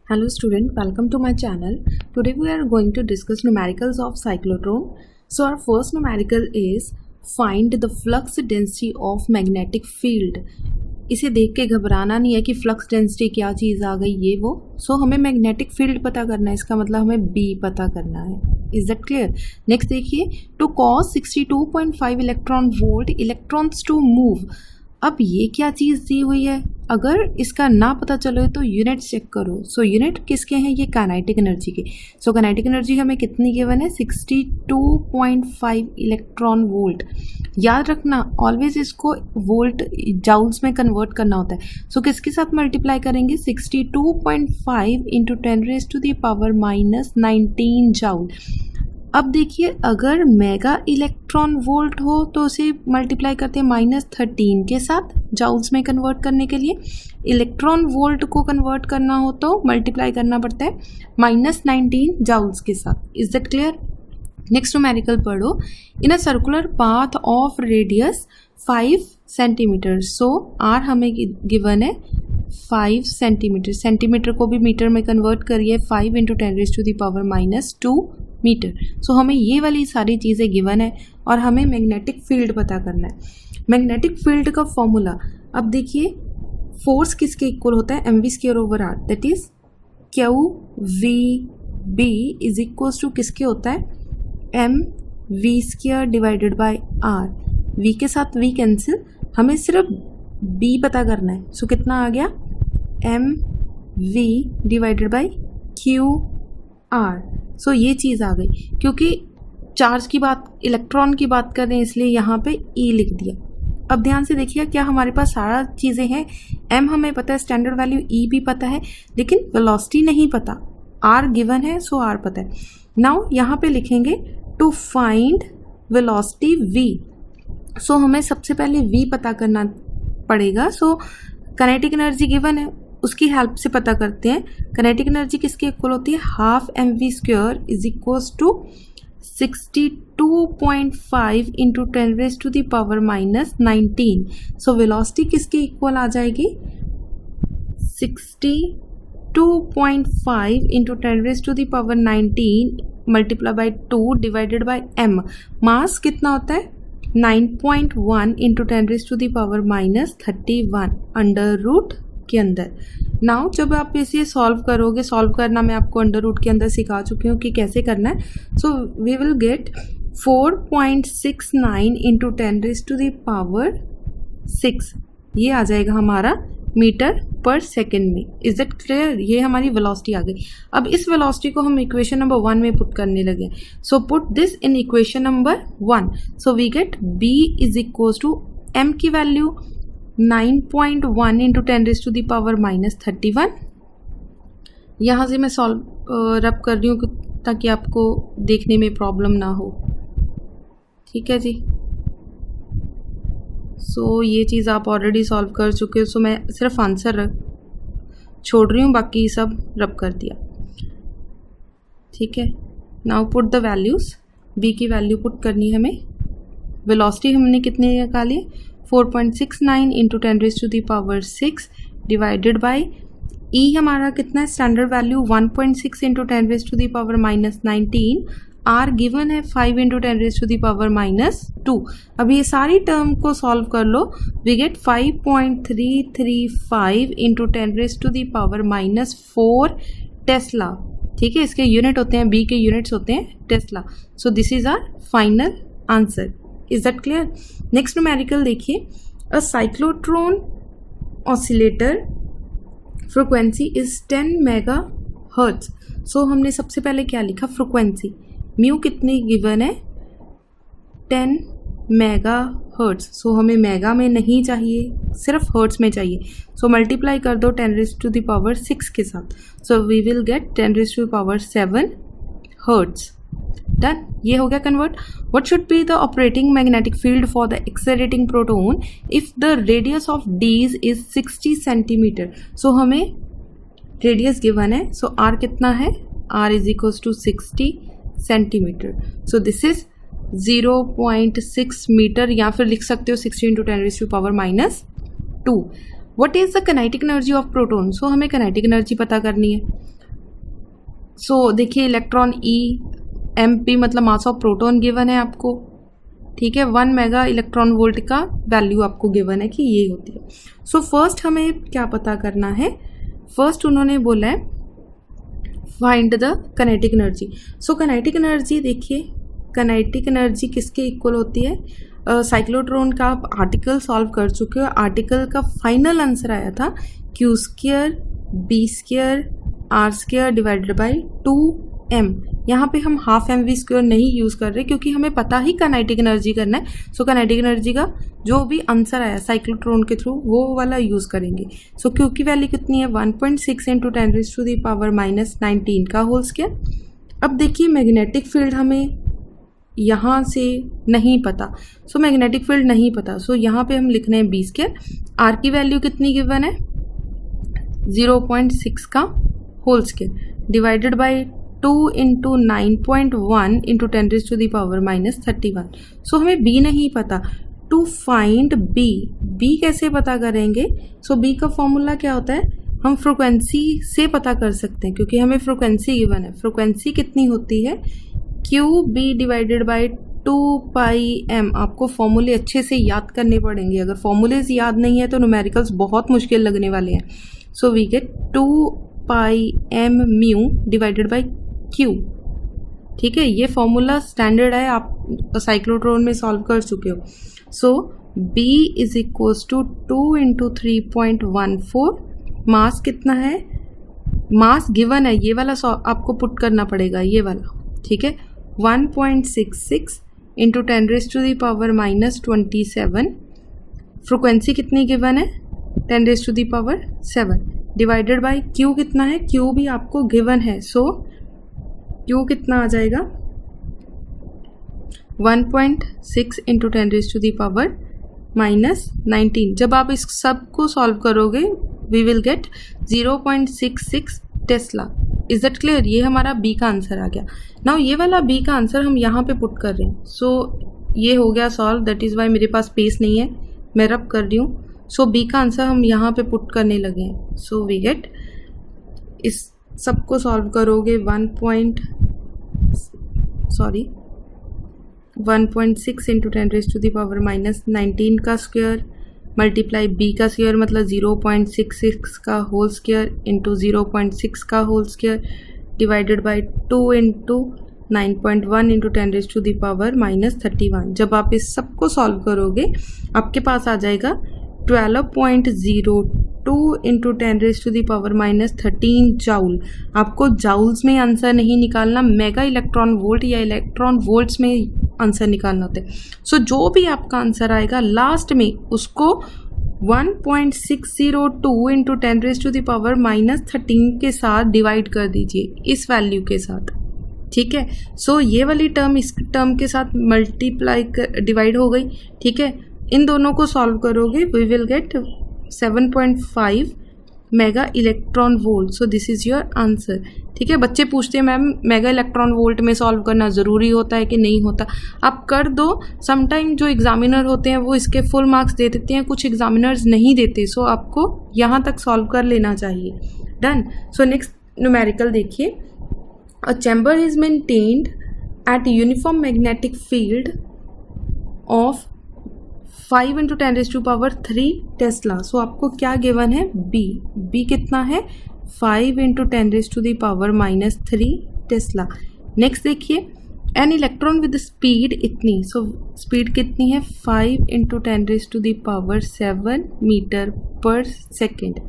Hello student, welcome to my channel. Today we are going to discuss numericals of cyclotron. So our first numerical is find the flux density of magnetic field. इसे देख के घबराना नहीं है कि flux density क्या चीज़ आ गई ये वो. सो हमें मैग्नेटिक फील्ड पता करना है, इसका मतलब हमें B पता करना है. Is that clear? नेक्स्ट देखिए, to cause 62.5 electron volt electrons to move. अब ये क्या चीज़ दी हुई है, अगर इसका ना पता चलो तो यूनिट चेक करो. सो यूनिट किसके हैं, ये काइनेटिक एनर्जी के. सो काइनेटिक एनर्जी हमें कितनी गिवन है, 62.5 इलेक्ट्रॉन वोल्ट. याद रखना ऑलवेज इसको वोल्ट जाउल्स में कन्वर्ट करना होता है. सो किसके साथ मल्टीप्लाई करेंगे, 62.5 इंटू 10⁻⁻19 जाउल. अब देखिए, अगर मेगा इलेक्ट्रॉन वोल्ट हो तो उसे मल्टीप्लाई करते हैं -13 के साथ जाउल्स में कन्वर्ट करने के लिए. इलेक्ट्रॉन वोल्ट को कन्वर्ट करना हो तो मल्टीप्लाई करना पड़ता है -19 जाउल्स के साथ. Is that clear? Next numerical पढ़ो. In a circular path of radius 5 centimetre. So r हमें गिवन है 5 सेंटीमीटर. सेंटीमीटर को भी मीटर में कन्वर्ट करिए, 5 इंटू 10⁻⁻2 मीटर. सो हमें ये वाली सारी चीज़ें गिवन है और हमें मैग्नेटिक फील्ड पता करना है. मैग्नेटिक फील्ड का फॉर्मूला अब देखिए, फोर्स किसके इक्वल होता है, mv²/r. That is QVB is equals to किसके होता है, mv² divided by r. v के साथ v कैंसिल, हमें सिर्फ b पता करना है. सो कितना आ गया, mv डिवाइडेड बाई qr. सो ये चीज़ आ गई. क्योंकि चार्ज की बात, इलेक्ट्रॉन की बात कर रहे हैं इसलिए यहाँ पे E लिख दिया. अब ध्यान से देखिए, क्या हमारे पास सारा चीज़ें हैं. m हमें पता है, स्टैंडर्ड वैल्यू E भी पता है, लेकिन वेलोसिटी नहीं पता. r गिवन है, सो r पता है. नाउ यहाँ पे लिखेंगे टू फाइंड वेलोसिटी v. सो हमें सबसे पहले v पता करना पड़ेगा. सो काइनेटिक एनर्जी गिवन है, उसकी हेल्प से पता करते हैं. काइनेटिक एनर्जी किसके इक्वल होती है, half mv² is equals to 62.5 into 10⁻⁻19. So velocity किसके इक्वल आ जाएगी, 62.5 into 10⁻⁹ multiply by 2 divided by m. Mass कितना होता है, 9.1 इंटू 10⁻⁻31 अंडर रूट के अंदर. नाउ जब आप इसे सॉल्व करोगे, सॉल्व करना मैं आपको अंडर रूट के अंदर सिखा चुकी हूँ कि कैसे करना है. So we will get 4.69 into 10⁻6. ये आ जाएगा हमारा मीटर पर सेकेंड में. Is that clear? ये हमारी वेलोसिटी आ गई. अब इस वेलोसिटी को हम इक्वेशन नंबर 1 में पुट करने लगे. So put this in equation number 1. So we get b is equals to m की वैल्यू 9.1 इंटू 10⁻⁻31. यहाँ से मैं सॉल्व रब कर रही हूँ ताकि आपको देखने में प्रॉब्लम ना हो. ठीक है जी. सो ये चीज़ आप ऑलरेडी सॉल्व कर चुके हो. सो मैं सिर्फ आंसर छोड़ रही हूँ, बाकी सब रब कर दिया. ठीक है. Now put the values. b की वैल्यू पुट करनी है हमें. वेलोसिटी हमने कितनी निकाली, 4.69 इंटू 10⁻6 डिवाइडेड बाई E हमारा कितना है, standard value 1.6 into 10⁻⁻19. R given है 5 इंटू 10⁻⁻2. अब ये सारी टर्म को सॉल्व कर लो. We get 5.335 into 10⁻⁻4 tesla. ठीक है, इसके यूनिट होते हैं, B के यूनिट्स होते हैं tesla. So this is our final answer. Is that clear? Next numerical देखिए, a cyclotron oscillator frequency is 10 mega hertz. So हमने सबसे पहले क्या लिखा, फ्रिक्वेंसी. म्यू कितनी गिवन है, 10 मेगा हर्ट्ज. सो हमें मेगा में नहीं चाहिए, सिर्फ हर्ट्ज में चाहिए. सो मल्टीप्लाई कर दो 10⁻6 के साथ. So we will get 10⁻7 hertz. Done. ये हो गया convert. What should be the operating magnetic field for the accelerating proton if the radius of dees is 60 centimetre. So हमें रेडियस गिवन है. सो आर कितना है, r is equals to 60 centimetre. So this is 0.6 metre, या फिर लिख सकते हो 60 into 10⁻⁻2. What is the kinetic energy of proton. सो हमें काइनेटिक एनर्जी पता करनी है. सो देखिए इलेक्ट्रॉन ई एम पी मतलब मास ऑफ प्रोटॉन गिवन है आपको, ठीक है, 1 मेगा इलेक्ट्रॉन वोल्ट का वैल्यू आपको गिवन है कि ये होती है। सो फर्स्ट हमें क्या पता करना है, फर्स्ट उन्होंने बोला है find the kinetic energy. So kinetic energy देखिए, काइनेटिक एनर्जी किसके इक्वल होती है, साइक्लोट्रॉन का आप आर्टिकल सॉल्व कर चुके हो, आर्टिकल का फाइनल आंसर आया था Q square B square R square divided by 2m। यहाँ पे हम हाफ एम वी स्क्वायर नहीं यूज़ कर रहे क्योंकि हमें पता ही काइनेटिक एनर्जी करना है। सो काइनेटिक एनर्जी का जो भी आंसर आया साइक्लोट्रॉन के थ्रू वो वाला यूज़ करेंगे। सो क्यू की वैल्यू कितनी है 1.6 इंटू 10⁻⁻19 का होल स्क्वायर। अब देखिए मैग्नेटिक फील्ड हमें यहाँ से नहीं पता, सो मैग्नेटिक फील्ड नहीं पता, सो यहाँ पे हम लिख रहे हैं बी स्क्वायर। आर की वैल्यू कितनी गिवन है 0.6 का whole square divided by 2 into 9.1 into 10⁻⁻31। So हमें बी नहीं पता, टू फाइंड बी, बी कैसे पता करेंगे। सो बी का फॉर्मूला क्या होता है, हम फ्रिक्वेंसी से पता कर सकते हैं क्योंकि हमें फ्रिक्वेंसी गिवन है। फ्रिक्वेंसी कितनी होती है Q B divided by 2πm। आपको फॉर्मूले अच्छे से याद करने पड़ेंगे, अगर फॉर्मूलेज याद नहीं है तो न्यूमेरिकल्स बहुत मुश्किल लगने वाले हैं। So we get 2πm mu divided by Q, ठीक है, ये फॉर्मूला स्टैंडर्ड है, आप साइक्लोट्रॉन में सॉल्व कर चुके हो। So B is equals to 2 into 3.14, mass कितना है, मास गिवन है, ये वाला आपको पुट करना पड़ेगा, ये वाला, ठीक है, 1.66 इंटू 10⁻⁻27। फ्रिक्वेंसी कितनी गिवन है 10⁻7 डिवाइडेड बाई क्यू कितना है, क्यू भी आपको गिवन है। सो क्यू कितना आ जाएगा 1.6 इंटू 10⁻⁻19। जब आप इस सब को सॉल्व करोगे we will get 0.66 tesla. Is that clear, ये हमारा बी का आंसर आ गया। नाउ ये वाला बी का आंसर हम यहाँ पे पुट कर रहे हैं। सो ये हो गया सॉल्व, दैट इज़ वाई मेरे पास स्पेस नहीं है, मैं रब कर रही हूँ। सो बी का आंसर हम यहाँ पे पुट करने लगे हैं। सो वी गेट, इस सबको सॉल्व करोगे 1.6 इंटू 10⁻⁻19 का स्क्वायर मल्टीप्लाई बी का स्क्वायर मतलब 0.66 का होल स्क्वायर इंटू 0.6 का whole square divided by 2 into 9.1 into 10⁻⁻31। जब आप इस सब को सॉल्व करोगे आपके पास आ जाएगा 12.02 इंटू 10⁻⁻13 जाउल। आपको जाउल्स में आंसर नहीं निकालना, मेगा इलेक्ट्रॉन वोल्ट या इलेक्ट्रॉन वोल्ट्स में आंसर निकालना होता है। सो जो भी आपका आंसर आएगा लास्ट में उसको 1.602 इंटू 10⁻⁻13 के साथ डिवाइड कर दीजिए, इस वैल्यू के साथ, ठीक है। सो ये वाली टर्म इस टर्म के साथ मल्टीप्लाई डिवाइड हो गई, ठीक है। इन दोनों को सॉल्व करोगे we will get 7.5 mega electron volt. So this is your answer, ठीक है। बच्चे पूछते हैं मैम मेगा इलेक्ट्रॉन वोल्ट में सॉल्व करना ज़रूरी होता है कि नहीं होता, आप कर दो। समटाइम जो एग्जामिनर होते हैं वो इसके फुल मार्क्स दे देते हैं, कुछ एग्जामिनर्स नहीं देते। सो आपको यहाँ तक सॉल्व कर लेना चाहिए। डन। सो नेक्स्ट न्यूमेरिकल देखिए, a chamber is maintained at uniform magnetic field of 5 into 10⁻³ tesla. So आपको क्या गिवन है बी कितना है 5 इंटू 10⁻³ टेस्ला। नेक्स्ट देखिए, एन इलेक्ट्रॉन विद स्पीड इतनी, सो स्पीड कितनी है 5 इंटू 10⁻7 मीटर पर सेकेंड।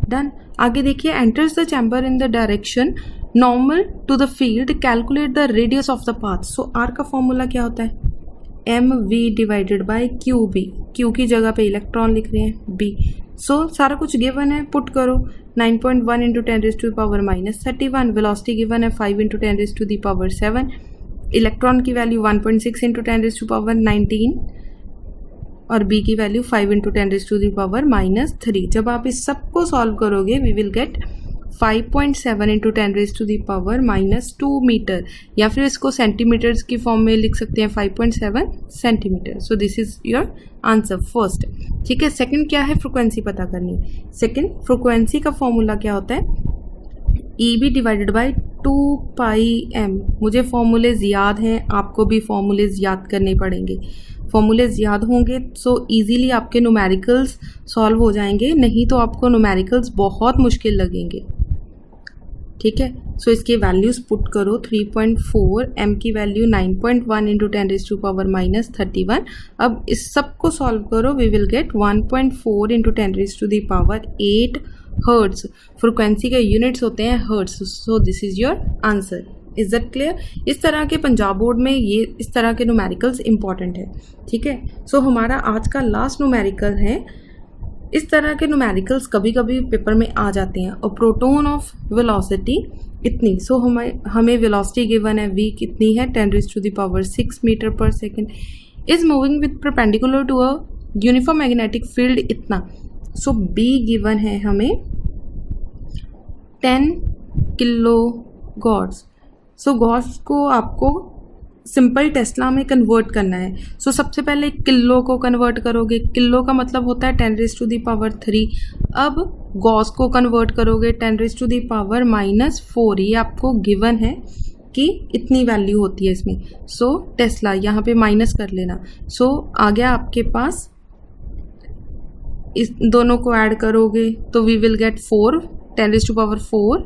डन। आगे देखिए, enters the chamber in the direction normal to the field, calculate the radius of the path. So r का formula क्या होता है mv divided by Q B, Q की जगह पे इलेक्ट्रॉन लिख रहे हैं बी। सो सारा कुछ गिवन है, पुट करो 9.1 इंटू 10⁻⁻31, वेलोसिटी गिवन है 5 इंटू 10⁻7, इलेक्ट्रॉन की वैल्यू 1.6 इंटू 10⁻19 और बी की वैल्यू 5 इंटू 10⁻3। जब आप इस सब को सॉल्व करोगे we will get 5.7 into 10⁻² meter, या फिर इसको सेंटीमीटर्स की फॉर्म में लिख सकते हैं 5.7 centimetre. So this is your answer first, ठीक है। सेकंड क्या है, फ्रिक्वेंसी पता करनी है। सेकंड फ्रिक्वेंसी का फॉर्मूला क्या होता है, E B divided by 2πm। मुझे फॉर्मूलेज याद हैं, आपको भी फॉर्मूलेज याद करने पड़ेंगे। फॉर्मूलेज याद होंगे सो इजीली आपके न्यूमेरिकल्स सॉल्व हो जाएंगे, नहीं तो आपको न्यूमेरिकल्स बहुत मुश्किल लगेंगे। ठीक है, सो इसके वैल्यूज पुट करो। 3.4, m की वैल्यू 9.1 इंटू 10⁻⁻31। अब इस सब को सॉल्व करो, we will get 1.4 into 10⁸8 hertz. Frequency के यूनिट्स होते हैं hertz, so this is your answer. Is that clear? इस तरह के पंजाब बोर्ड में ये इस तरह के न्यूमेरिकल्स इंपॉर्टेंट है। ठीक है, सो हमारा आज का लास्ट न्यूमेरिकल है। इस तरह के न्यूमेरिकल्स कभी कभी पेपर में आ जाते हैं। और प्रोटोन ऑफ वेलोसिटी इतनी, सो हमें वेलोसिटी गिवन है v कितनी है 10⁶ मीटर पर second, is moving with perpendicular to a uniform magnetic field इतना। सो b गिवन है हमें 10 किलो गॉड्स। सो गॉड्स को आपको सिंपल टेस्ला में कन्वर्ट करना है। सो सबसे पहले किलो को कन्वर्ट करोगे, किलो का मतलब होता है 10⁻3। अब गॉस को कन्वर्ट करोगे 10⁻⁻4। ये आपको गिवन है कि इतनी वैल्यू होती है इसमें। सो टेस्ला यहाँ पे माइनस कर लेना। सो आ गया आपके पास, इस दोनों को ऐड करोगे तो we will get 4 10⁻4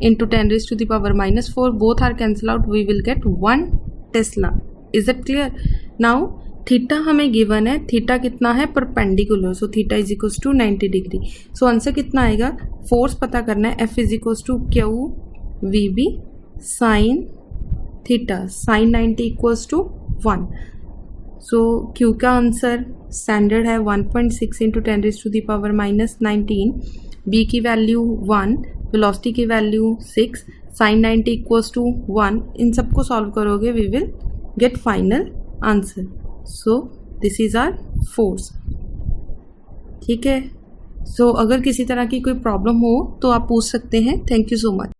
into 10⁻⁻4। Both are cancel out, we will get 1 tesla. Is it clear? Now theta हमें गिवन है, थीटा कितना है perpendicular, so theta is equals to 90 degree. So answer कितना आएगा, फोर्स पता करना है, F is equals to Q V B sine theta, sine 90 equals to 1। So Q का आंसर स्टैंडर्ड है 1.6 इंटू 10⁻⁻19, बी की वैल्यू 1, वेलोसिटी की वैल्यू 6, साइन 90 इक्वल्स टू 1। इन सबको सॉल्व करोगे we will get final answer. So this is our force. ठीक है, सो अगर किसी तरह की कोई प्रॉब्लम हो तो आप पूछ सकते हैं। Thank you so much.